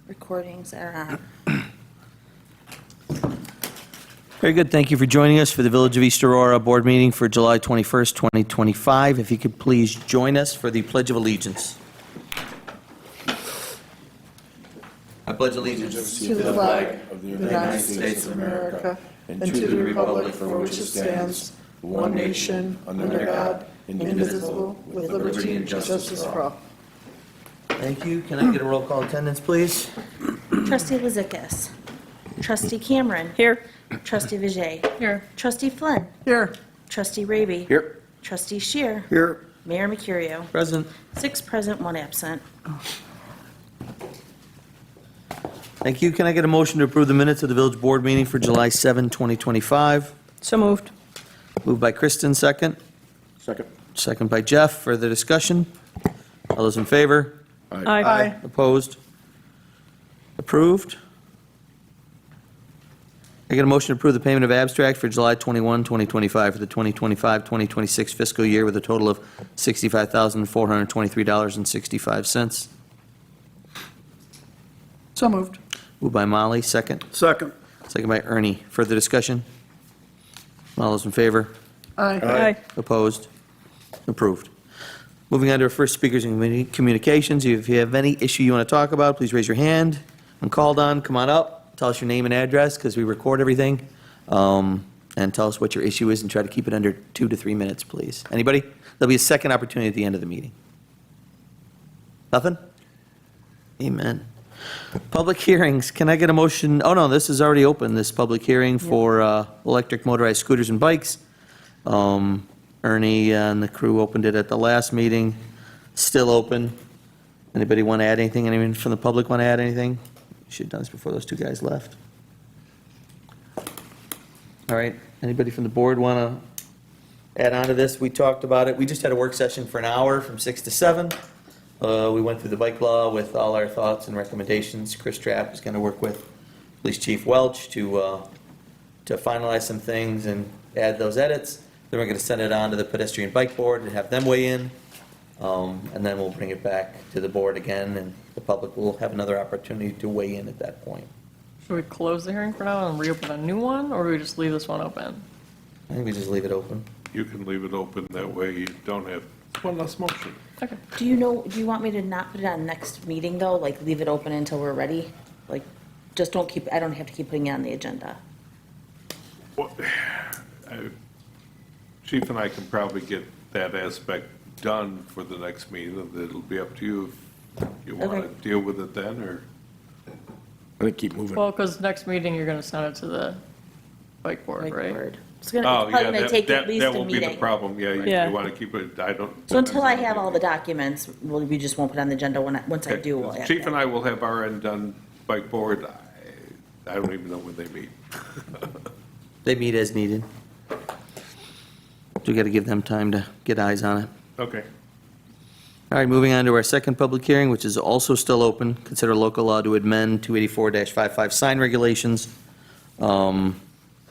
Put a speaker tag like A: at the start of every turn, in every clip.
A: Recordings are on.
B: Very good. Thank you for joining us for the Village of East Aurora Board Meeting for July 21st, 2025. If you could please join us for the Pledge of Allegiance. I pledge allegiance
C: To the flag of the United States of America and to the republic for which it stands, one nation, under God, indivisible, with liberty and justice for all.
B: Thank you. Can I get a roll call attendance, please?
A: Trustee Lizakis. Trustee Cameron.
D: Here.
A: Trustee Vijay.
D: Here.
A: Trustee Flynn.
C: Here.
A: Trustee Raby.
C: Here.
A: Trustee Shear.
C: Here.
A: Mayor Mercurio.
B: Present.
A: 6 present, 1 absent.
B: Thank you. Can I get a motion to approve the minutes of the Village Board Meeting for July 7, 2025?
D: So moved.
B: Moved by Kristen, second.
C: Second.
B: Second by Jeff. Further discussion? All those in favor?
D: Aye.
B: Opposed? Approved? I get a motion to approve the payment of abstract for July 21, 2025 for the 2025-2026 fiscal year with a total of $65,423.65.
C: So moved.
B: Moved by Molly, second.
C: Second.
B: Second by Ernie. Further discussion? All those in favor?
D: Aye.
B: Opposed? Approved. Moving on to our first speakers and communications. If you have any issue you want to talk about, please raise your hand. When called on, come on up. Tell us your name and address because we record everything. And tell us what your issue is and try to keep it under 2 to 3 minutes, please. Anybody? There'll be a second opportunity at the end of the meeting. Nothing? Amen. Public hearings. Can I get a motion? Oh, no, this is already open, this public hearing for electric motorized scooters and bikes. Ernie and the crew opened it at the last meeting. Still open. Anybody want to add anything? Anyone from the public want to add anything? Should have done this before those two guys left. All right. Anybody from the board want to add on to this? We talked about it. We just had a work session for an hour from 6 to 7. We went through the bike law with all our thoughts and recommendations. Chris Trapp is going to work with Police Chief Welch to finalize some things and add those edits. Then we're going to send it on to the pedestrian bike board and have them weigh in. And then we'll bring it back to the board again, and the public will have another opportunity to weigh in at that point.
D: Should we close the hearing for now and reopen a new one, or do we just leave this one open?
B: I think we just leave it open.
E: You can leave it open, that way you don't have one less motion.
D: Okay.
A: Do you want me to not put it on next meeting, though? Like, leave it open until we're ready? Like, just don't keep, I don't have to keep putting it on the agenda.
E: Well, Chief and I can probably get that aspect done for the next meeting, and it'll be up to you if you want
A: Okay.
E: to deal with it then, or.
C: I think keep moving.
D: Well, because next meeting, you're going to send it to the bike board,
A: Like,
D: right?
A: word. It's
E: Oh,
A: probably
E: yeah,
A: gonna
E: that,
A: take at
E: that,
A: least
E: that
A: a
E: will be the
A: meeting.
E: problem, yeah,
D: Yeah.
E: you want to keep it, I don't.
A: So until I have all the documents, we just won't put it on the agenda once I do. We'll add
E: Chief
A: that.
E: and I will have our end done, bike board, I don't even know when they meet.
B: They meet as needed. We got to give them time to get eyes on it.
E: Okay.
B: All right, moving on to our second public hearing, which is also still open. Consider local law to amend 284-55 sign regulations.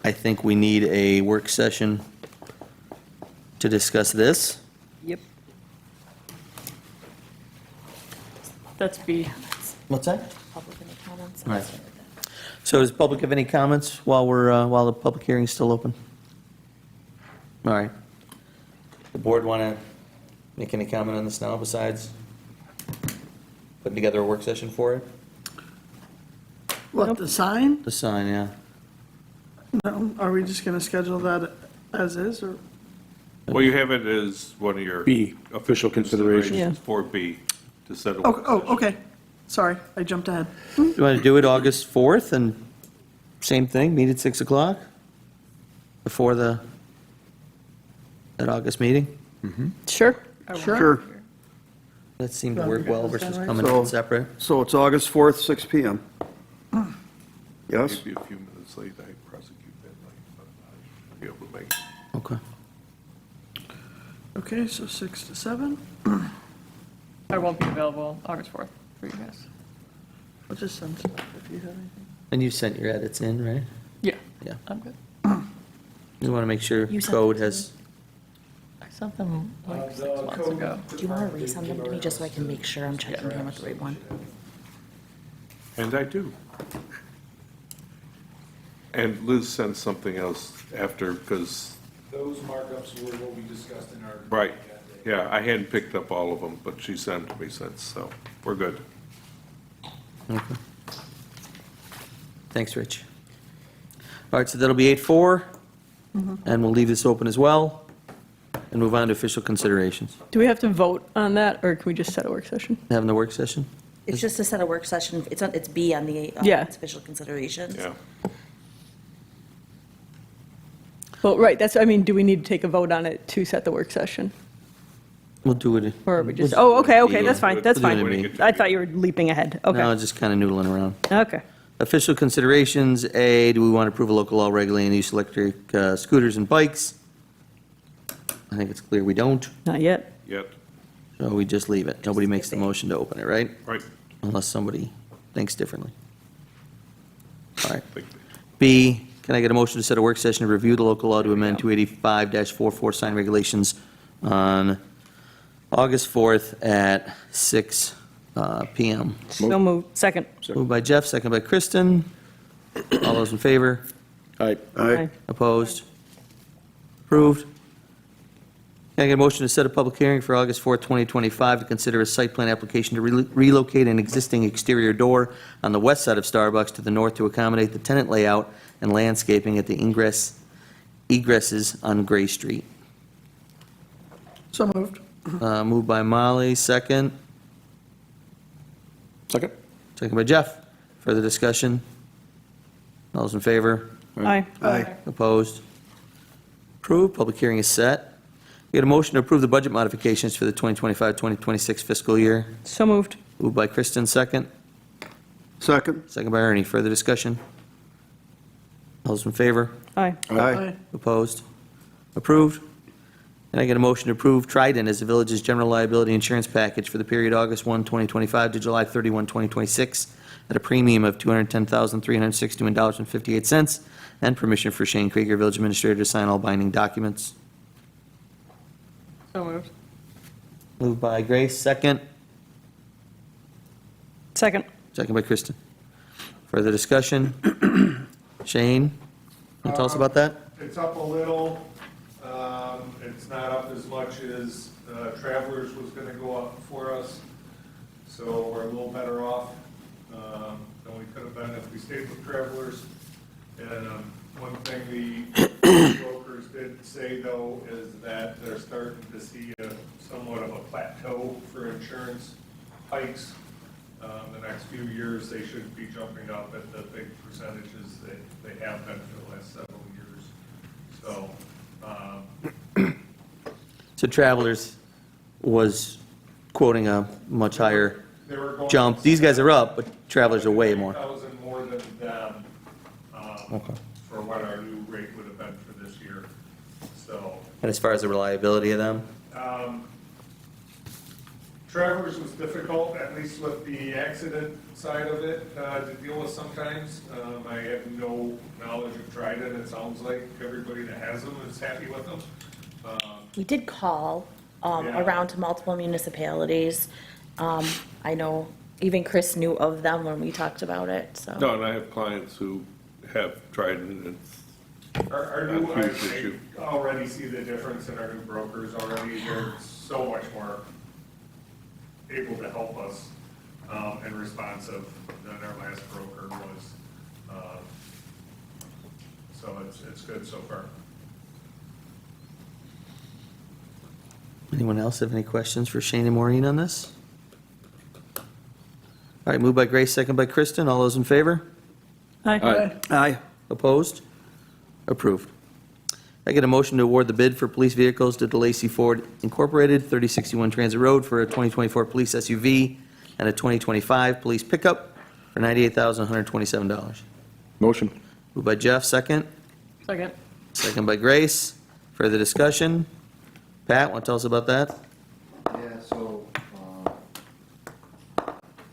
B: I think we need a work session to discuss this.
D: Yep. That's B.
B: What's that?
A: Public any comments?
B: All right. So does public have any comments while while the public hearing is still open? All right. The board want to make any comment on this now besides putting together a work session for it?
F: What, the sign?
B: The sign, yeah.
F: No, are we just going to schedule that as is, or?
E: Well, you have it as one of your.
C: B, official consideration.
D: Yeah.
E: For B, to set a
F: Oh,
E: work
F: oh,
E: session.
F: okay. Sorry, I jumped ahead.
B: You want to do it August 4th and same thing, meet at 6 o'clock before that August meeting?
D: Sure.
F: Sure.
B: That seemed to
F: Well,
B: work
F: we got
B: well
F: this done,
B: versus
F: right?
B: coming
C: So-
B: in separate.
C: So it's August 4th, 6 PM. Yes?
E: Maybe a few minutes late, I prosecute that night, but I should be able to make it.
B: Okay.
F: Okay, so 6 to 7.
D: I won't be available August 4th for you guys.
F: I'll just send stuff if you have anything.
B: And you sent your edits in, right?
D: Yeah.
B: Yeah.
D: I'm good.
B: You want to make sure
A: You sent
B: code
A: them to
B: has,
D: I sent them like 6 months ago.
A: Do you want to resend them to me just so I can make sure I'm checking in with the right one?
E: And I do. And Liz sent something else after, because,
G: Those markups were what we discussed in our.
E: right, yeah, I hadn't picked up all of them, but she sent to me since, so we're good.
B: Thanks, Rich. All right, so that'll be 8-4, and we'll leave this open as well, and move on to official considerations.
D: Do we have to vote on that, or can we just set a work session?
B: Having the work session?
A: It's just a set of work session, it's B on the
D: Yeah.
A: official considerations.
E: Yeah.
D: Well, right, that's, I mean, do we need to take a vote on it to set the work session?
B: We'll do it.
D: Or are we just,
B: we'll-
D: oh, okay, that's fine, that's
B: We'll do
D: fine.
B: it in
D: I thought you were leaping ahead,
B: No,
D: okay,
B: just kind of noodling around.
D: okay.
B: Official considerations, A, do we want to approve a local law regulating the use of electric scooters and bikes? I think it's clear we don't,
D: Not yet.
E: Yet,
B: so we just leave it. Nobody makes the motion to open it, right?
E: right.
B: Unless somebody thinks differently. All right.
E: Think-
B: B, can I get a motion to set a work session to review the local law to amend 285-44 sign regulations on August 4th at 6 PM?
D: So moved, second.
B: Moved by Jeff, second by Kristen. All those in favor?
C: Aye.
D: Aye.
B: Opposed? Approved. Can I get a motion to set a public hearing for August 4th, 2025 to consider a site plan application to relocate an existing exterior door on the west side of Starbucks to the north to accommodate the tenant layout and landscaping at the egresses on Gray Street?
F: So moved.
B: Moved by Molly, second.
C: Second?
B: Second by Jeff. Further discussion? All those in favor?
D: Aye.
F: Aye.
B: Opposed? Approved. Public hearing is set. We get a motion to approve the budget modifications for the 2025-2026 fiscal year.
D: So moved.
B: Moved by Kristen, second.
F: Second.
B: Second by Ernie. Further discussion? All those in favor?
D: Aye.
F: Aye.
B: Opposed? Approved. And I get a motion to approve Trident as the village's general liability insurance package for the period August 1, 2025 to July 31, 2026 at a premium of $210,361.58 and permission for Shane Krieger, village administrator, to sign all binding documents.
D: So moved.
B: Moved by Grace, second.
D: Second.
B: Second by Kristen. Further discussion? Shane, can you tell us about that?
E: It's up a little. It's not up as much as Travelers was gonna go up for us, so we're a little better off than we could have been if we stayed with Travelers. And one thing the brokers did say, though, is that they're starting to see somewhat of a plateau for insurance hikes. The next few years, they should be jumping up at the big percentages that they have been for the last several years. So,
B: So Travelers was quoting a much higher
E: they were going.
B: jump. These guys are up, but Travelers are way more.
E: 1,000 more than them,
B: Okay.
E: for what our new rate would have been for this year. So,
B: And as far as the reliability of them?
E: Travelers was difficult, at least with the accident side of it, to deal with sometimes. I have no knowledge of Trident. It sounds like everybody that has them is happy with them.
A: We did call
E: Yeah.
A: around to multiple municipalities. I know even Chris knew of them when we talked about it, so.
E: No, and I have clients who have Trident, and Our Not new, a huge issue. I already see the difference in our new brokers already. They're so much more able to help us and responsive than our last broker was. So it's good so far.
B: Anyone else have any questions for Shane and Maureen on this? All right, moved by Grace, second by Kristen. All those in favor?
D: Aye.
B: Aye. Opposed? Approved. I get a motion to award the bid for police vehicles to DeLacy Ford Incorporated, 3061 Transit Road, for a 2024 police SUV and a 2025 police pickup for $98,127.
C: Motion.
B: Moved by Jeff, second.
D: Second.
B: Second by Grace. Further discussion? Pat, want to tell us about that?
H: Yeah, so,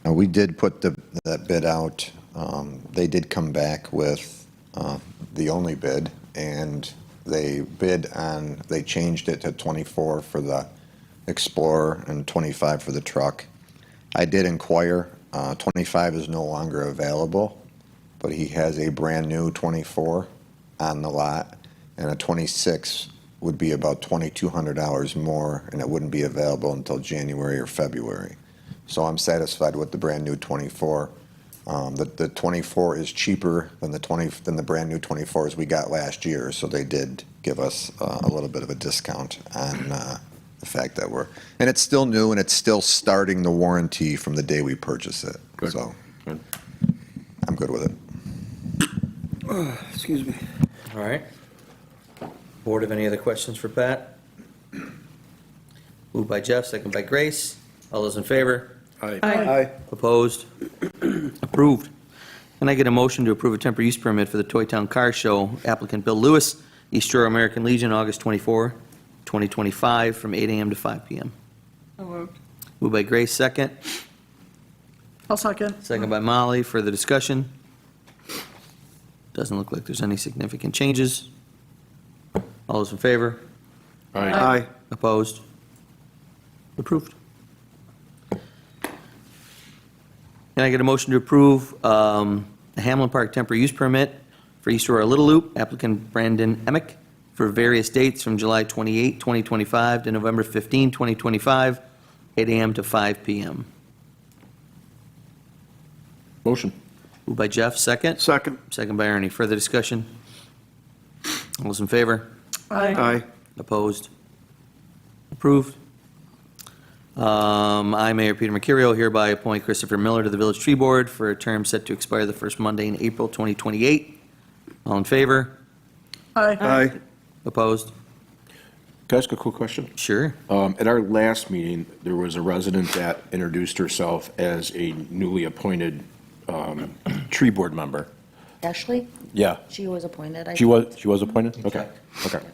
H: we did put that bid out. They did come back with the only bid, and they changed it to 24 for the Explorer and 25 for the truck. I did inquire 25 is no longer available, but he has a brand-new 24 on the lot, and a 26 would be about $2,200 more, and it wouldn't be available until January or February. So I'm satisfied with the brand-new 24. The 24 is cheaper than the brand-new 24s we got last year, so they did give us a little bit of a discount on the fact that and it's still new, and it's still starting the warranty from the day we purchase it.
I: Good.
H: So
I: Good.
H: I'm good with it.
I: Excuse me.
B: All right. Board, have any other questions for Pat? Moved by Jeff, second by Grace. All those in favor?
I: Aye.
B: Opposed? Approved. Can I get a motion to approve a temporary use permit for the Toy Town Car Show, applicant Bill Lewis, East Shore American Legion, August 24, 2025, from 8 a.m. to 5 p.m.?
D: So moved.
B: Moved by Grace, second.
F: I'll second.
B: Second by Molly. Further discussion? Doesn't look like there's any significant changes. All those in favor?
I: Aye.
B: Opposed? Approved. Can I get a motion to approve a Hamlin Park temporary use permit for East Aurora Little Loop, applicant Brandon Emick, for various dates from July 28, 2025 to November 15, 2025, 8 a.m. to 5 p.m.?
I: Motion.
B: Moved by Jeff, second.
I: Second.
B: Second by Ernie. Further discussion? All those in favor?
I: Aye.
B: Opposed? Approved. I, Mayor Peter Mercurio, hereby appoint Christopher Miller to the Village Tree Board for a term set to expire the first Monday in April 2028. All in favor?
F: Aye.
B: Opposed?
I: Can I ask a quick question?
B: Sure.
I: At our last meeting, there was a resident that introduced herself as a newly appointed tree board member.
A: Ashley,
I: Yeah.
A: she was appointed. I
I: She was appointed? Okay.
B: Checked.
I: Okay.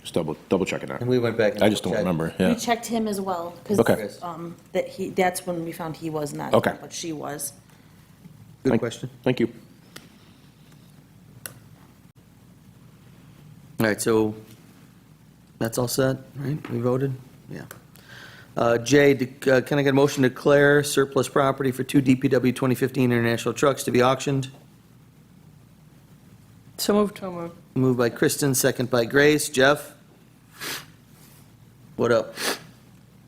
I: Just double checking that.
B: And we went back and
I: I just don't
B: checked.
I: remember,
A: We
I: yeah.
A: checked him as well,
I: Okay.
A: because that's when we found he was not.
I: Okay.
A: But she was.
B: Good question.
I: Thank you.
B: All right, so that's all set, right? We voted? Yeah. Jay, can I get a motion to declare surplus property for 2 DPW 2015 International trucks to be auctioned?
D: So moved. So moved.
B: Moved by Kristen, second by Grace. Jeff? What up?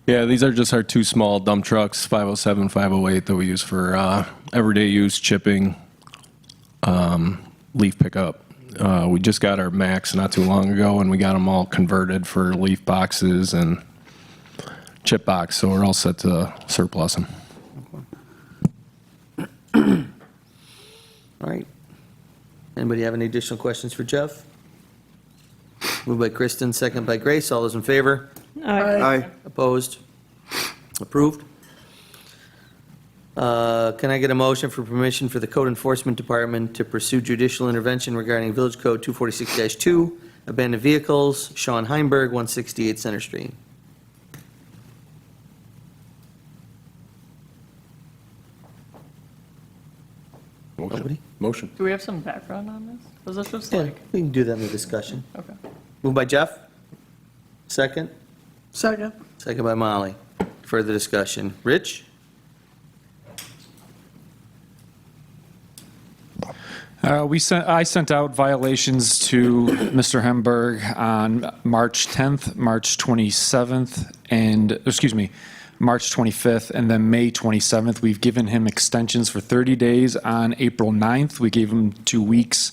J: Yeah, these are just our 2 small dump trucks, 507, 508, that we use for everyday use, chipping, leaf pickup. We just got our Max not too long ago, and we got them all converted for leaf boxes and chip box, so we're all set to surplus them.
B: All right. Anybody have any additional questions for Jeff? Moved by Kristen, second by Grace. All those in favor?
I: Aye.
B: Opposed? Approved. Can I get a motion for permission for the Code Enforcement Department to pursue judicial intervention regarding Village Code 246-2, abandoned vehicles, Sean Heimberg, 168 Center Street? Nobody?
I: Motion.
D: Do we have some background on this? Was this just
B: Yeah,
D: like,
B: we can do that in the discussion.
D: okay.
B: Moved by Jeff? Second?
F: Second.
B: Second by Molly. Further discussion. Rich?
K: I sent out violations to Mr. Hemberg on March 10th, March 27th, March 25th, and then May 27th. We've given him extensions for 30 days on April 9th. We gave him 2 weeks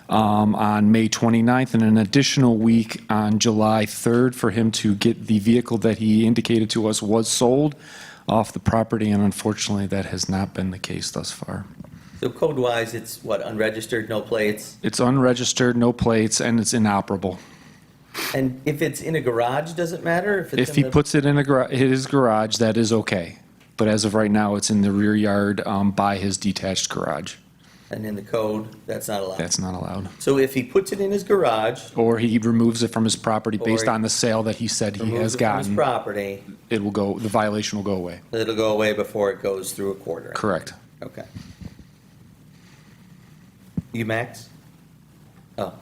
K: on May 29th, and an additional week on July 3rd for him to get the vehicle that he indicated to us was sold off the property, and unfortunately, that has not been the case thus far.
B: So code-wise, it's what, unregistered, no plates?
K: It's unregistered, no plates, and it's inoperable.
B: And if it's in a garage, does it matter? It's
K: If
B: in
K: he puts it in his garage, that is okay. But as of right now, it's in the rear yard by his detached garage.
B: And in the code, that's not allowed?
K: That's not allowed.
B: So if he puts it in his garage,
K: Or he removes it from his property based
B: Or
K: on the sale that he said he
B: removes
K: has
B: it from his
K: gotten,
B: property,
K: the violation will go away.
B: it'll go away before it goes through a quarter?
K: Correct.
B: Okay. You Max? Oh.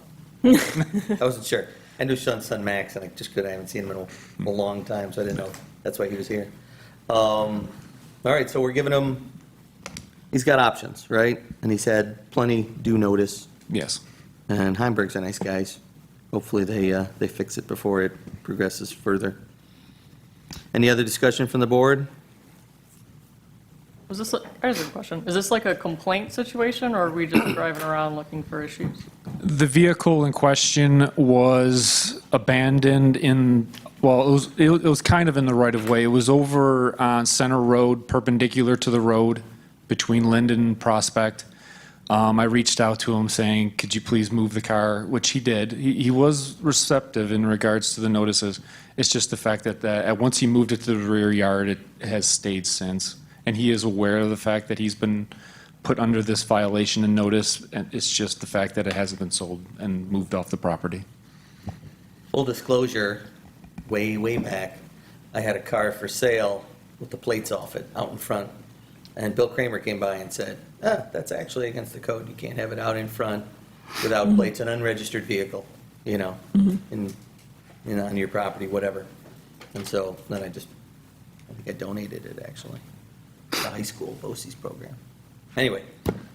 B: I wasn't sure. I knew Sean's son Max, and I haven't seen him in a long time, so I didn't know. That's why he was here. All right, so we're giving him, he's got options, right? And he's had plenty due notice.
K: Yes.
B: And Heimberg's are nice guys. Hopefully they fix it before it progresses further. Any other discussion from the board?
D: Was this, I have a question. Is this like a complaint situation, or are we just driving around looking for issues?
K: The vehicle in question was abandoned in, well, it was kind of in the right of way. It was over on Center Road, perpendicular to the road between Linden and Prospect. I reached out to him saying, could you please move the car, which he did. He was receptive in regards to the notices. It's just the fact that once he moved it to the rear yard, it has stayed since. And he is aware of the fact that he's been put under this violation and notice, and it's just the fact that it hasn't been sold and moved off the property.
B: Full disclosure, way back, I had a car for sale with the plates off it out in front. And Bill Kramer came by and said, that's actually against the code. You can't have it out in front without plates, an unregistered vehicle, on your property, whatever. And so then I think I donated it actually. The high school BOCES program. Anyway,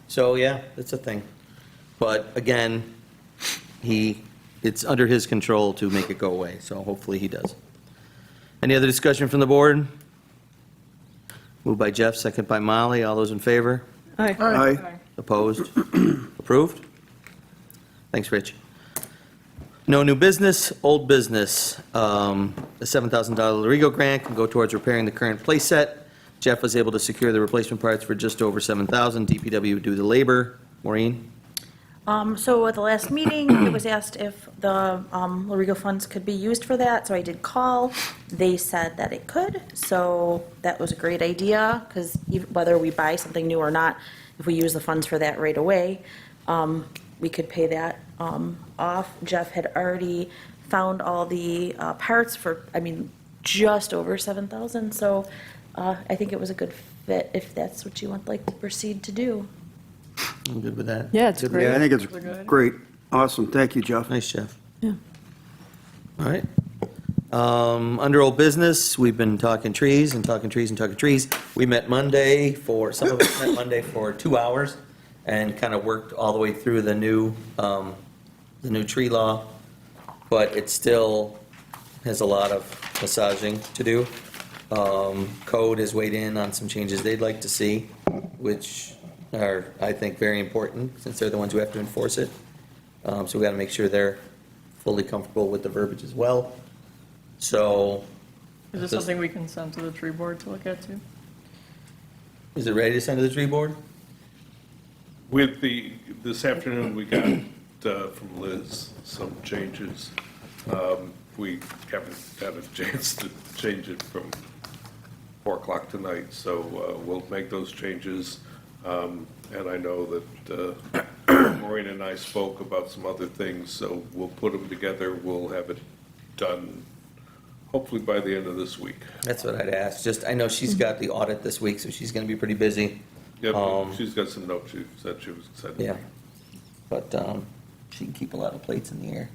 B: so yeah, that's a thing. But again, it's under his control to make it go away, so hopefully he does. Any other discussion from the board? Moved by Jeff, second by Molly. All those in favor?
F: Aye.
B: Opposed? Approved? Thanks, Rich. No new business, old business. The $7,000 Lorigo grant can go towards repairing the current play set. Jeff was able to secure the replacement parts for just over $7,000. DPW would do the labor. Maureen?
A: So at the last meeting, it was asked if the Lorigo funds could be used for that, so I did call. They said that it could, so that was a great idea, because whether we buy something new or not, if we use the funds for that right away, we could pay that off. Jeff had already found all the parts for, just over $7,000, so I think it was a good fit if that's what you would like to proceed to do.
B: I'm good with that.
D: Yeah, it's
B: Good.
D: great.
C: Yeah, I think it's
D: Really good.
C: great. Awesome. Thank you, Jeff.
B: Nice, Jeff.
A: Yeah.
B: All right. Under old business, we've been talking trees and talking trees and talking trees. We met Monday some of us met Monday for 2 hours and kind of worked all the way through the new tree law, but it still has a lot of massaging to do. Code has weighed in on some changes they'd like to see, which are, I think, very important since they're the ones who have to enforce it. So we got to make sure they're fully comfortable with the verbiage as well. So.
D: Is this something we can send to the tree board to look at too?
B: Is it ready to send to the tree board?
E: This afternoon, we got from Liz some changes. We haven't had a chance to change it from 4 o'clock tonight, so we'll make those changes. And I know that Maureen and I spoke about some other things, so we'll put them together. We'll have it done hopefully by the end of this week.
B: That's what I'd ask. I know she's got the audit this week, so she's going to be pretty busy.
E: Yep, she's got some notes she said she was excited.
B: Yeah. But she can keep a lot of plates in the air.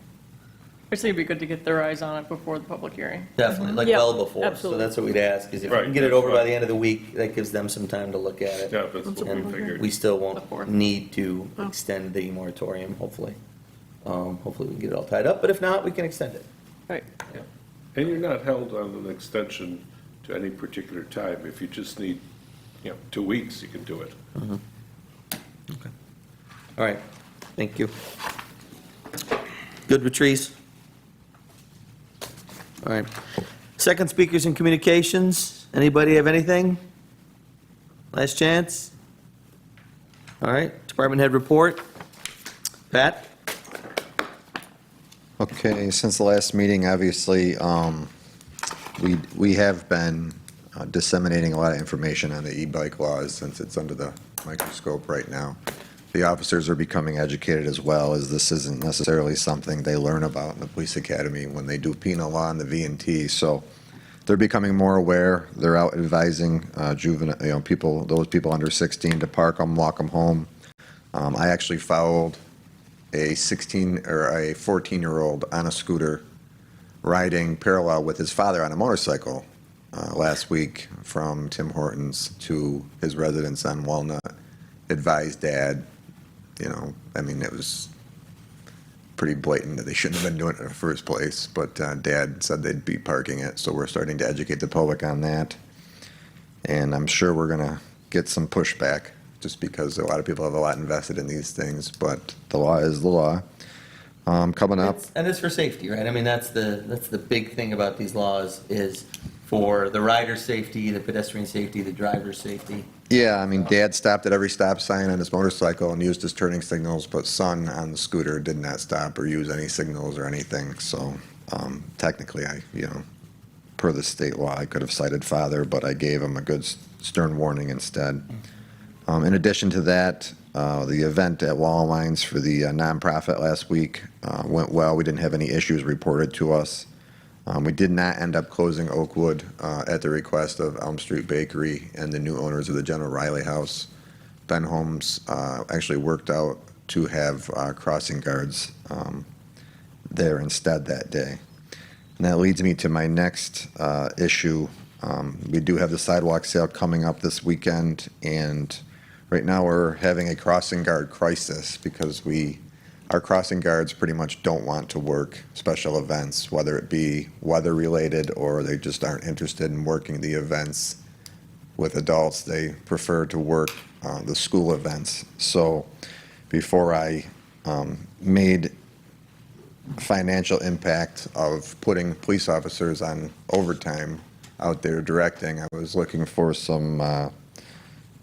D: I think it'd be good to get their eyes on it before the public hearing.
B: Definitely, like
D: Yep,
B: well before.
D: absolutely.
B: So that's what we'd ask, is if we
E: Right,
B: can get it
E: that's
B: over by
E: fine.
B: the end of the week, that gives them some time to look at it.
E: Yeah, that's what we
B: And
E: figured.
B: we still
D: The fourth.
B: won't need to extend the moratorium, hopefully. Hopefully we can get it all tied up, but if not, we can extend it.
D: Right.
E: And you're not held on an extension to any particular time. If you just need, 2 weeks, you can do it.
B: All right, thank you. Good with trees? All right. Second, speakers and communications. Anybody have anything? Last chance? All right, department head report. Pat?
H: Okay, since the last meeting, obviously, we have been disseminating a lot of information on the e-bike laws since it's under the microscope right now. The officers are becoming educated as well, as this isn't necessarily something they learn about in the police academy when they do penal law and the V&T. So they're becoming more aware. They're out advising juvenile, those people under 16 to park them, walk them home. I actually fouled a 14-year-old on a scooter riding parallel with his father on a motorcycle last week from Tim Hortons to his residence on Walnut, advised Dad, I mean, it was pretty blatant that they shouldn't have been doing it in the first place, but Dad said they'd be parking it, so we're starting to educate the public on that. And I'm sure we're going to get some pushback, just because a lot of people have a lot invested in these things, but the law is the law. Coming up,
B: And it's for safety, right? I mean, that's the big thing about these laws is for the rider's safety, the pedestrian safety, the driver's safety.
H: yeah, I mean, Dad stopped at every stop sign on his motorcycle and used his turning signals, but son on the scooter did not stop or use any signals or anything. So technically, per the state law, I could have cited father, but I gave him a good stern warning instead. In addition to that, the event at Wall Mines for the nonprofit last week went well. We didn't have any issues reported to us. We did not end up closing Oakwood at the request of Elm Street Bakery and the new owners of the General Riley House. Ben Holmes actually worked out to have crossing guards there instead that day. And that leads me to my next issue. We do have the sidewalk sale coming up this weekend, and right now we're having a crossing guard crisis because our crossing guards pretty much don't want to work special events, whether it be weather related or they just aren't interested in working the events with adults. They prefer to work the school events. So before I made financial impact of putting police officers on overtime out there directing, I was looking for some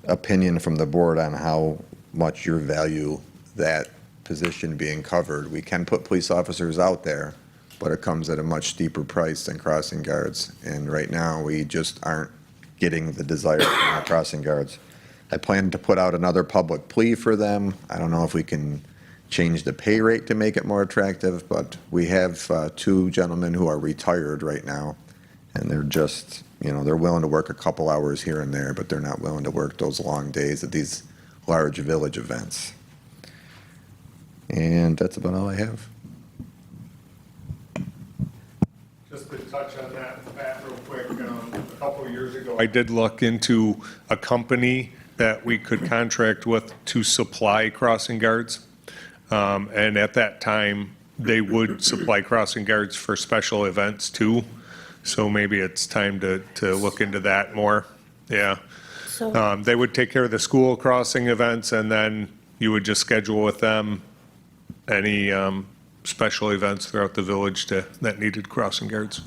H: opinion from the board on how much you value that position being covered. We can put police officers out there, but it comes at a much steeper price than crossing guards. And right now, we just aren't getting the desired from our crossing guards. I plan to put out another public plea for them. I don't know if we can change the pay rate to make it more attractive, but we have two gentlemen who are retired right now, and they're just, they're willing to work a couple hours here and there, but they're not willing to work those long days at these large village events. And that's about all I have.
E: Just to touch on that, Pat, real quick, a couple of years ago, I did look into a company that we could contract with to supply crossing guards. And at that time, they would supply crossing guards for special events too. So maybe it's time to look into that more. Yeah.
A: So,
E: They would take care of the school crossing events, and then you would just schedule with them any special events throughout the village that needed crossing guards.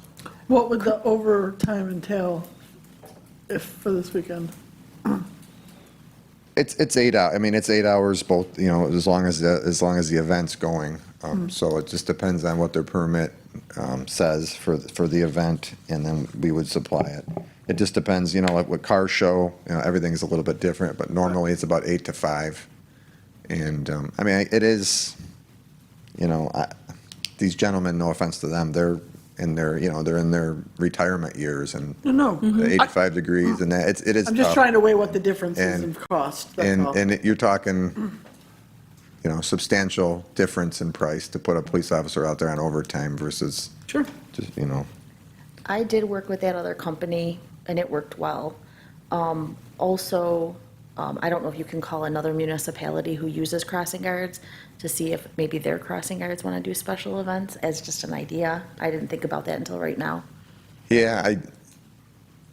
F: What would the overtime entail for this weekend?
H: It's 8 hours. I mean, it's 8 hours both. As long as the event's going. So it just depends on what their permit says for the event, and then we would supply it. It just depends. Like with car show, everything's a little bit different, but normally it's about 8 to 5. And I mean, it is. These gentlemen, no offense to them, they're in their retirement years and
F: No.
H: 85 degrees and that it is
F: I'm just
H: tough.
F: trying to weigh what the difference is in
H: And-
F: cost. That's all.
H: And you're talking, substantial difference in price to put a police officer out there on overtime versus
F: Sure.
H: just,
A: I did work with that other company, and it worked well. Also, I don't know if you can call another municipality who uses crossing guards to see if maybe their crossing guards want to do special events, as just an idea. I didn't think about that until right now.
H: Yeah,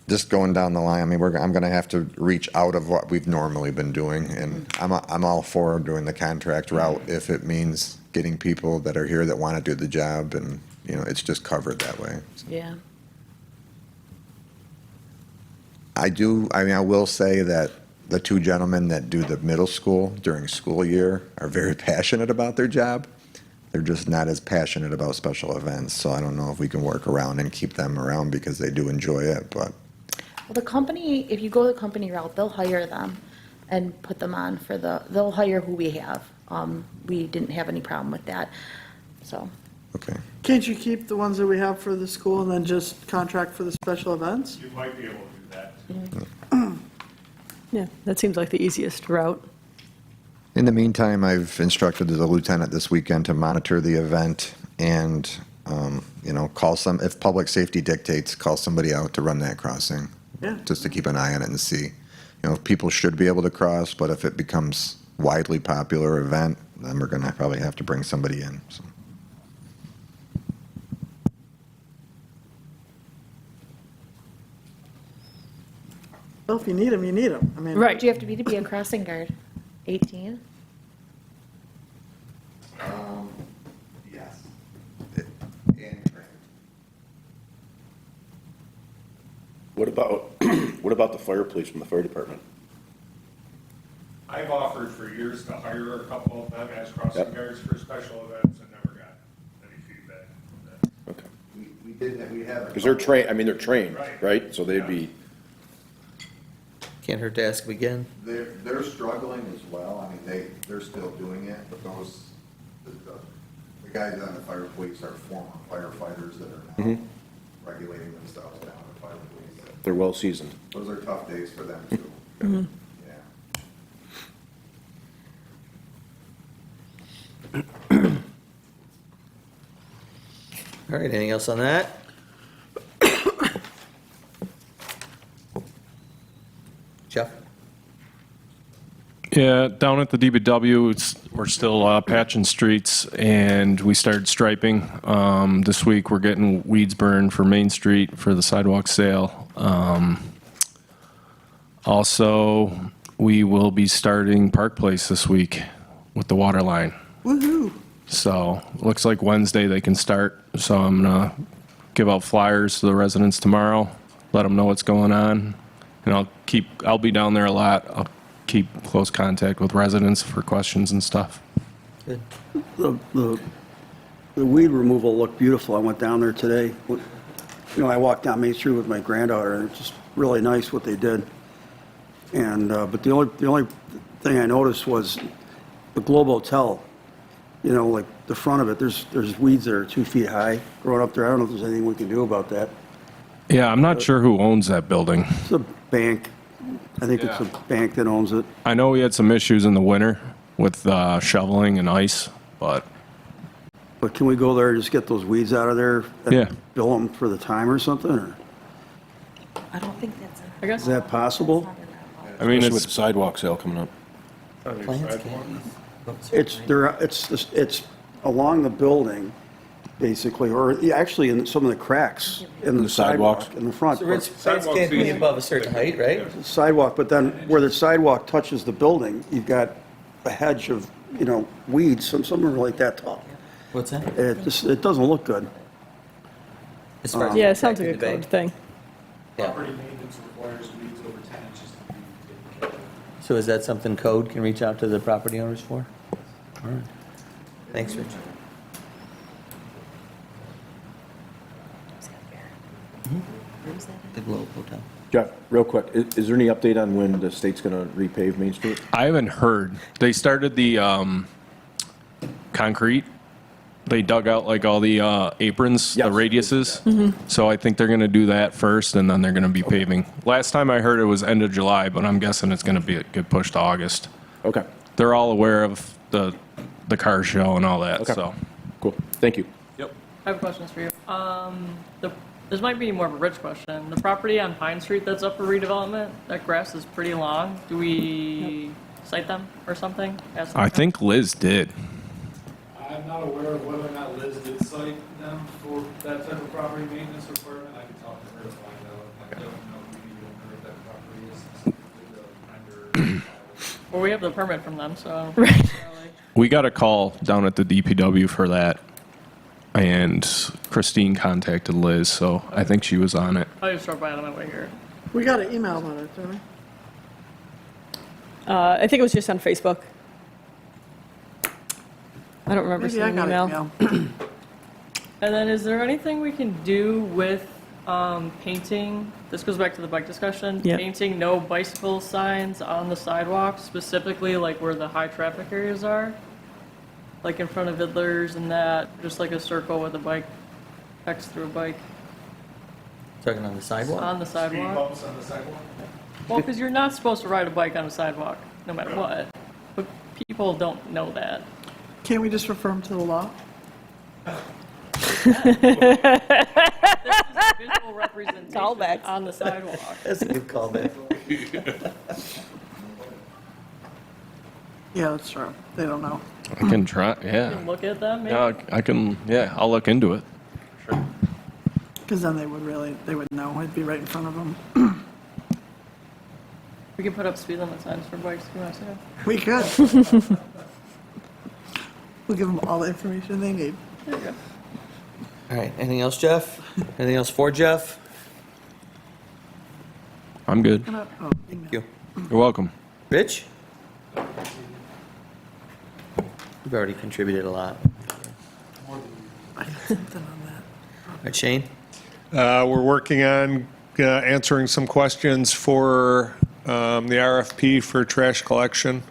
H: just going down the line, I mean, I'm going to have to reach out of what we've normally been doing, and I'm all for doing the contract route if it means getting people that are here that want to do the job, and, it's just covered that way.
A: Yeah.
H: I will say that the two gentlemen that do the middle school during school year are very passionate about their job. They're just not as passionate about special events, so I don't know if we can work around and keep them around because they do enjoy it, but
A: Well, the company, if you go the company route, they'll hire them and put them on they'll hire who we have. We didn't have any problem with that, so.
H: okay.
F: Can't you keep the ones that we have for the school and then just contract for the special events?
E: You might be able to do that.
L: Yeah, that seems like the easiest route.
H: In the meantime, I've instructed the lieutenant this weekend to monitor the event and Call if public safety dictates, call somebody out to run that crossing.
F: Yeah.
H: Just to keep an eye on it and see. People should be able to cross, but if it becomes widely popular event, then we're gonna probably have to bring somebody in, so.
F: Well, if you need them, you need them. I mean.
L: Right.
A: Do you have to be a crossing guard? 18?
H: Yes.
I: What about the fire police from the fire department?
E: I've offered for years to hire a couple of them as crossing
I: Yep.
E: guards for special events and never got any feedback on that.
I: Okay.
H: We have.
I: Because they're trained, they're trained,
E: Right.
I: right? So they'd be,
B: Can't hurt to ask them again.
H: They're struggling as well. I mean, they're still doing it, but the guys on the fire police are former firefighters that are now regulating themselves down to fire police.
I: they're well seasoned.
H: Those are tough days for them too. Yeah.
B: All right, anything else on that? Jeff?
J: Yeah, down at the DBW, we're still patching streets, and we started striping. This week, we're getting weeds burned for Main Street for the sidewalk sale. Also, we will be starting Park Place this week with the water line.
F: Woohoo.
J: So, looks like Wednesday they can start. So I'm gonna give out flyers to the residents tomorrow, let them know what's going on. And I'll be down there a lot. I'll keep close contact with residents for questions and stuff.
B: Good.
M: The weed removal looked beautiful. I went down there today. I walked down Main Street with my granddaughter, and it's just really nice what they did. And but the only thing I noticed was the Globe Hotel. Like the front of it, there's weeds that are 2 feet high growing up there. I don't know if there's anything we can do about that.
J: Yeah, I'm not sure who owns that building.
M: It's a bank. I think it's a bank that owns it.
J: I know we had some issues in the winter with shoveling and ice, but
M: But can we go there and just get those weeds out of there? And
J: Yeah.
M: bill them for the time or something? Or
A: I don't think that's.
D: I guess
M: is that possible?
J: I mean,
I: Especially with the
J: it's,
I: sidewalk sale coming up.
B: Plans
M: It's along the building, basically, or actually in some of the cracks in the
I: sidewalks?
M: sidewalk in the front.
B: So fence can't be above a certain height, right?
M: Sidewalk, but then where the sidewalk touches the building, you've got a hedge of, weeds, some are like that tall.
B: What's that?
M: It doesn't look good.
B: As far as
L: Yeah, it sounds like a
B: protecting the
L: code
B: bank?
L: thing.
B: Yeah.
G: Property maintenance requires weeds over 10 inches to be taken care of.
B: So is that something code can reach out to the property owners for? All right. Thanks, Rich. The Globe Hotel.
I: Jeff, real quick, is there any update on when the state's gonna repave Main Street?
J: I haven't heard. They started the concrete. They dug out like all the aprons, the
I: Yes.
J: radiuses. So I think they're going to do that first, and then they're going to be paving. Last time I heard it was end of July, but I'm guessing it's going to get pushed to August.
I: Okay,
J: They're all aware of the car show and all that.
I: Okay.
J: So
I: cool, thank you.
J: Yep.
D: I have questions for you. This might be more of a Rich question. The property on Pine Street that's up for redevelopment, that grass is pretty long. Do we cite them or something? Ask them?
J: I think Liz did.
G: I'm not aware of whether or not Liz did cite them for that type of property maintenance requirement. I can talk to her to find out. I don't know if we need to know that property is.
D: Well, we have the permit from them, so.
L: Right.
J: We got a call down at the DPW for that, and Christine contacted Liz, so I think she was on it.
D: I just drove by on my way here.
F: We got an email about it, didn't we?
L: I think it was just on Facebook. I don't remember
F: Maybe
L: seeing
F: I
L: an
F: got
L: email.
F: an email.
D: And then is there anything we can do with painting? This goes back to the bike discussion.
L: Yeah.
D: Painting no bicycle signs on the sidewalks, specifically like where the high traffic areas are? Like in front of Vidler's and that, just like a circle with a bike, X through a bike
B: Talking on the sidewalk?
D: on the
G: Speed
D: sidewalk.
G: bumps on the sidewalk?
D: Well, because you're not supposed to ride a bike on a sidewalk, no matter what. But people don't know that.
F: Can't we just refer them to the law?
D: Visual representation
L: Callbacks.
D: on the sidewalk.
B: That's a good callback.
F: Yeah, that's true. They don't know.
J: I can try, yeah.
D: Look at them, maybe?
J: Yeah, I can, yeah, I'll look into it.
F: Because then they would know. It'd be right in front of them.
D: We can put up speed limit signs for bikes if you want to.
F: We could. We'll give them all the information they need.
D: There you go.
B: All right, anything else, Jeff? Anything else for Jeff?
J: I'm good.
F: Oh, email.
B: Thank you.
J: You're welcome.
B: Rich? You've already contributed a lot.
F: I got something on that.
B: All right, Shane?
E: We're working on answering some questions for the RFP for trash collection.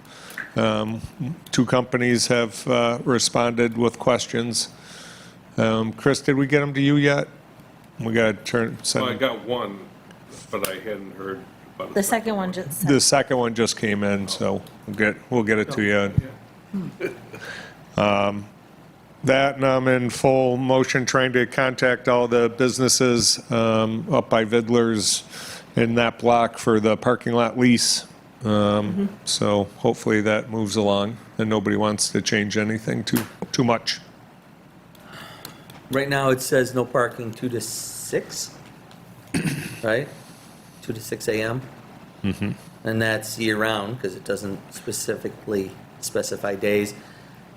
E: Two companies have responded with questions. Chris, did we get them to you yet? We got to
N: Well, I
E: send.
N: got one, but I hadn't heard about it.
A: The second one just
E: The second one just came in, so we'll get it to you. That, and I'm in full motion trying to contact all the businesses up by Vidler's in that block for the parking lot lease. So hopefully that moves along and nobody wants to change anything too much.
B: Right now, it says no parking 2 to 6, right? 2 to 6 a.m.?
E: Mm-hmm.
B: And that's year-round, because it doesn't specifically specify days.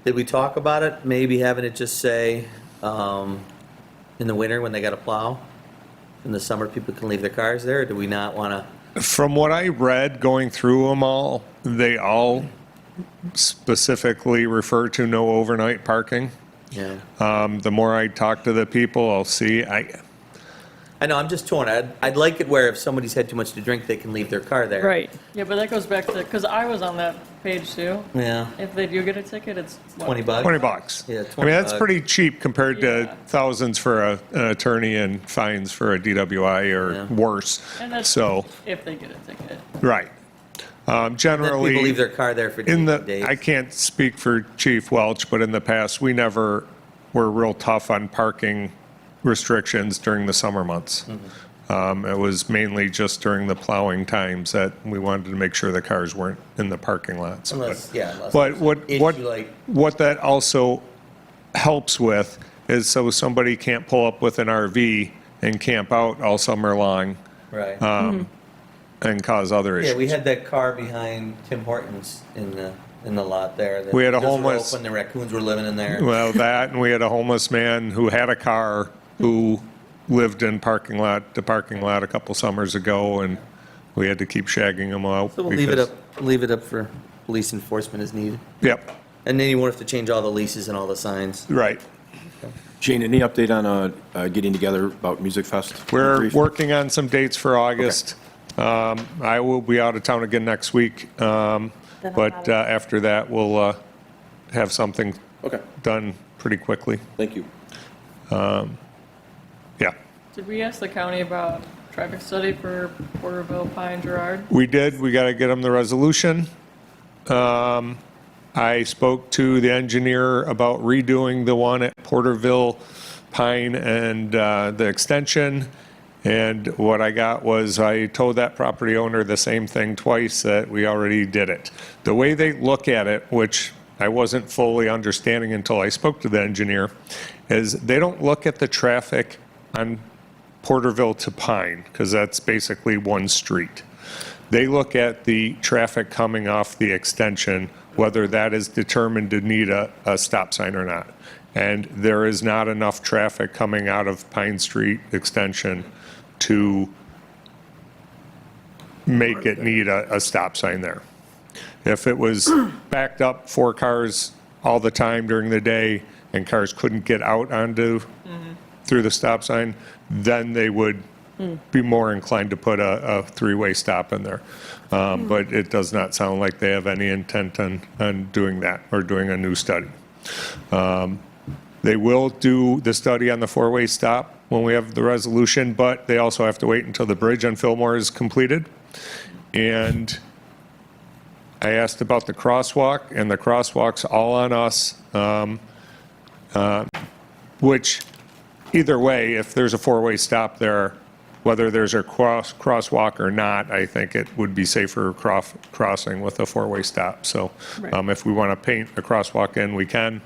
B: Did we talk about it? Maybe having it just say, in the winter when they got to plow? In the summer, people can leave their cars there, or do we not want to?
E: From what I read going through them all, they all specifically refer to no overnight parking.
B: Yeah.
E: The more I talk to the people, I'll see.
B: I know, I'm just torn. I'd like it where if somebody's had too much to drink, they can leave their car there.
L: Right.
D: Yeah, but that goes back to, because I was on that page too.
B: Yeah.
D: If they do get a ticket, it's what,
B: $20?
E: $20.
B: Yeah,
E: I mean, that's
B: $20.
E: pretty cheap compared
D: Yeah.
E: to thousands for an attorney and fines for a DWI or
B: Yeah.
E: worse.
D: And that's
E: So,
D: if they get a ticket.
E: right.
B: Then
E: Generally.
B: people leave their car there for
E: In
B: days.
E: I can't speak for Chief Welch, but in the past, we never were real tough on parking restrictions during the summer months. It was mainly just during the plowing times that we wanted to make sure the cars weren't in the parking lots.
B: Unless
E: But
B: there's an
E: what
B: issue like,
E: what that also helps with is so somebody can't pull up with an RV and camp out all summer long
B: right.
E: and cause other issues.
B: Yeah, we had that car behind Tim Hortons in the lot there. that
E: We had a
B: windows were
E: homeless-
B: open, the raccoons were living in there.
E: Well, that, and we had a homeless man who had a car who lived in the parking lot a couple summers ago, and we had to keep shagging him out.
B: So we'll leave it up for police enforcement as needed.
E: Yep,
B: And then you won't have to change all the leases and all the signs.
E: right.
I: Shane, any update on getting together about Music Fest?
E: We're
I: Brief?
E: working on some dates for August. I will be out of town again next week, but after that, we'll have something
I: Okay,
E: done pretty quickly.
I: thank you.
E: Yeah.
D: Did we ask the county about traffic study for Porterville, Pine, Gerard?
E: We did. We got to get them the resolution. I spoke to the engineer about redoing the one at Porterville, Pine, and the extension. And what I got was I told that property owner the same thing twice, that we already did it. The way they look at it, which I wasn't fully understanding until I spoke to the engineer, is they don't look at the traffic on Porterville to Pine, because that's basically one street. They look at the traffic coming off the extension, whether that is determined to need a stop sign or not. And there is not enough traffic coming out of Pine Street Extension to make it need a stop sign there. If it was backed up 4 cars all the time during the day and cars couldn't get out onto, through the stop sign, then they would be more inclined to put a 3-way stop in there. But it does not sound like they have any intent on doing that or doing a new study. They will do the study on the 4-way stop when we have the resolution, but they also have to wait until the bridge on Fillmore is completed. And I asked about the crosswalk, and the crosswalk's all on us, which
N: either way, if there's a four-way stop there, whether there's a crosswalk or not, I think it would be safer crossing with a four-way stop. So
L: Right.
N: if we want to paint a crosswalk in, we can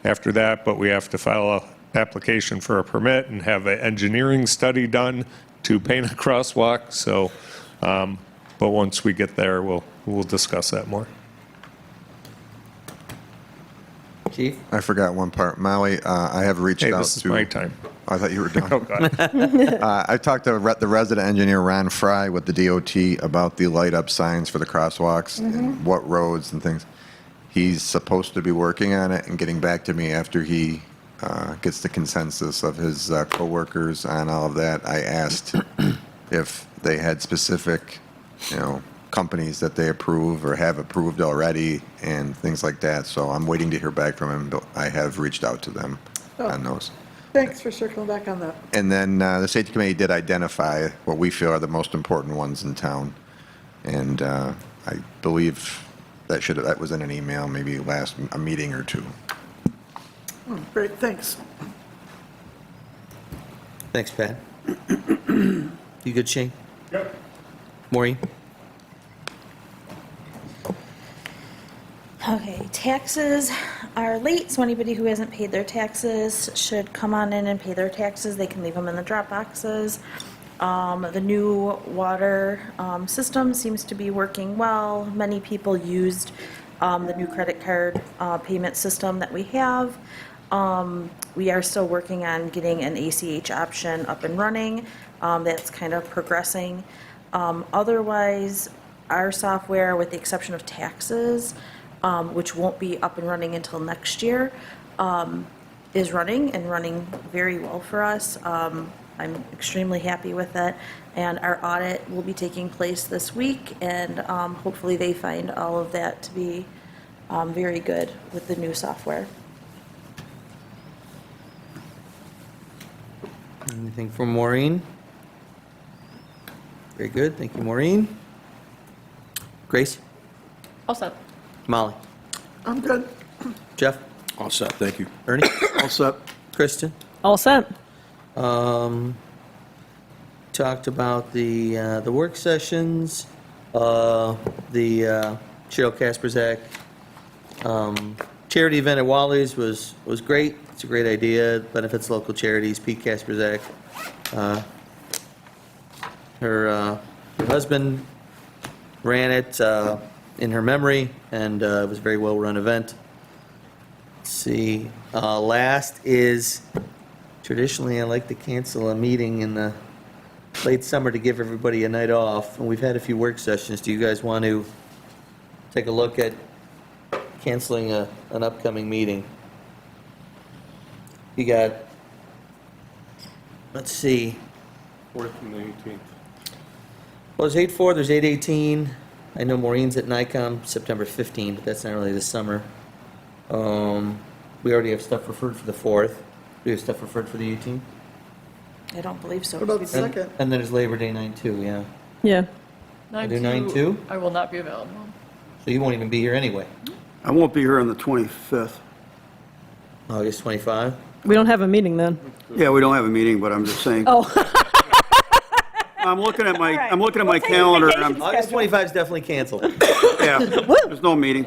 N: after that, but we have to file a application for a permit and have an engineering study done to paint a crosswalk. So, but once we get there, we'll discuss that more.
B: Chief?
H: I forgot one part. Molly, I have reached
N: Hey,
H: out to.
N: this is my time.
H: I thought you were done.
N: Oh, God.
H: I talked to the resident engineer, Ron Fry, with the DOT about the light-up signs for the crosswalks and what roads and things. He's supposed to be working on it and getting back to me after he gets the consensus of his coworkers on all of that. I asked if they had specific, companies that they approve or have approved already and things like that. So I'm waiting to hear back from him, but I have reached out to them on those.
F: Thanks for circling back on that.
H: And then the safety committee did identify what we feel are the most important ones in town. And I believe that was in an email, maybe a meeting or two.
F: Great, thanks.
B: Thanks, Pat. You good, Shane?
E: Yep.
B: Maureen?
A: Okay, taxes are late, so anybody who hasn't paid their taxes should come on in and pay their taxes. They can leave them in the drop boxes. The new water system seems to be working well. Many people used the new credit card payment system that we have. We are still working on getting an ACH option up and running. That's kind of progressing. Otherwise, our software, with the exception of taxes, which won't be up and running until next year, is running very well for us. I'm extremely happy with it, and our audit will be taking place this week, and hopefully they find all of that to be very good with the new software.
B: Anything from Maureen? Very good, thank you, Maureen. Grace?
D: All set.
B: Molly?
F: I'm good.
B: Jeff?
I: All set, thank you.
B: Ernie?
M: All set.
B: Kristen?
L: All set.
B: Talked about the work sessions, the Cheryl Kasperzak charity event at Wally's was great. It's a great idea, benefits local charities. Pete Kasperzak, her husband ran it in her memory, and it was a very well-run event. Let's see, last is, traditionally I like to cancel a meeting in the late summer to give everybody a night off, and we've had a few work sessions. Do you guys want to take a look at canceling an upcoming meeting? You got, let's see,
N: 4th and the 18th.
B: well, there's 8/4, there's 8/18. I know Maureen's at NICOM September 15th, but that's not really this summer. We already have stuff referred for the 4th. Do we have stuff referred for the 18th?
A: I don't believe so.
F: What about the
A: because we-
F: second?
B: And then there's Labor Day 9/2, yeah.
L: Yeah.
B: I do 9/2?
D: I will not be available.
B: So you won't even be here anyway.
M: I won't be here on the 25th.
B: August 25?
L: We don't have a meeting then.
M: Yeah, we don't have a meeting, but I'm just saying.
L: Oh,
M: I'm looking at my,
A: All right.
M: I'm looking at my
A: We'll take your
M: calendar and
A: vacation
M: I'm,
B: August 25 is definitely canceled.
M: yeah, there's no meeting.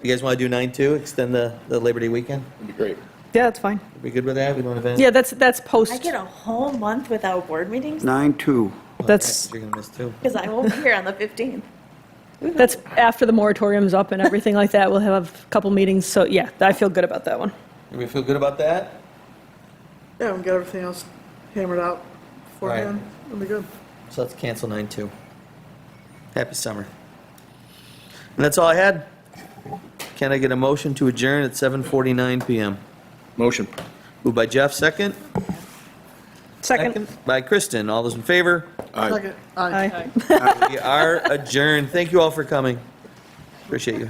B: You guys want to do 9/2, extend the Labor Day weekend?
I: That'd be great.
L: yeah, that's fine.
B: We good with that? We don't have any?
L: Yeah, that's post.
A: I get a whole month without board meetings
M: 9/2.
L: That's
B: You're gonna miss two.
A: because I won't be here on the 15th.
L: that's after the moratorium's up and everything like that. We'll have a couple meetings. So yeah, I feel good about that one.
B: Everybody feel good about that?
F: Yeah, we got everything else hammered out beforehand. It'll be good.
B: So let's cancel 9/2. Happy summer. And that's all I had. Can I get a motion to adjourn at 7:49 PM?
I: Motion.
B: Moved by Jeff, second.
L: Second.
B: By Kristen. All those in favor?
I: Aye.
F: Second. Aye.
L: Aye.
B: We are adjourned. Thank you all for coming. Appreciate you.